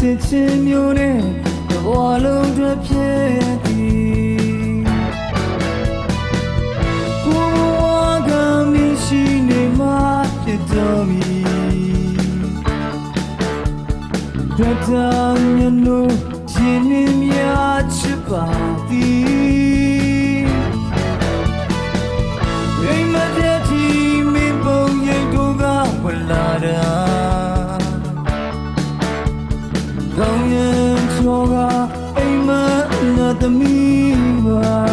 စစ်ချင်းမျိုးနဲ့ဘဝလုံးတစ်ပြည့်တည်ကိုဘဝကမရှိနေမှဖြစ်တော်မူတတမြတ်လို့ရှင်နေမြတ်ချစ်ပါသည်အိမ်မတဲ့ဒီမင်းပုံရိပ်တို့ကဝလာတာကောင်းရင်ချောကအိမ်မနာသမီးပါ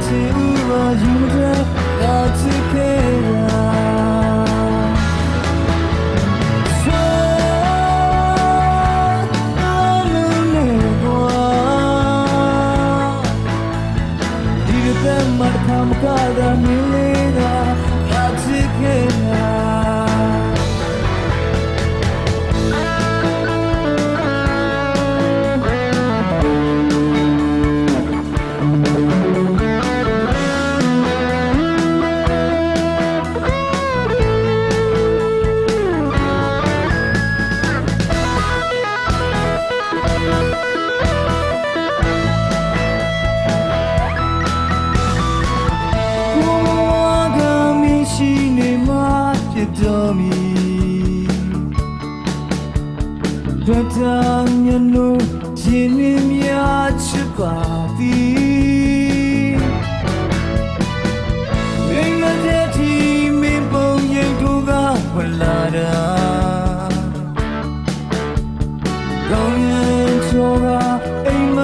ချစ်ဦးပါယူတဲ့လာချစ်ခဲ့တာဆိုလုံးနဲ့ကွာဒီတဲ့မတ်ခမ်းကတာမင်းလေးကလာချစ်ခဲ့တာတော်မီတတမြတ်လို့ရှင်နေမြတ်ချစ်ပါသည်အိမ်မတဲ့ဒီမင်းပုံရိပ်တို့ကဝလာတာကောင်းရင်ချောကအိမ်မ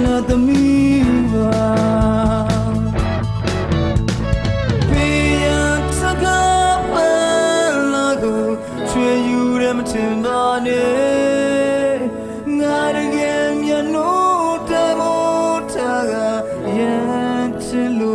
နာသမီးပါမထင်ပါနဲ့ငါတကယ်မျက်နှာတမိုးထားကရန်ချစ်လို့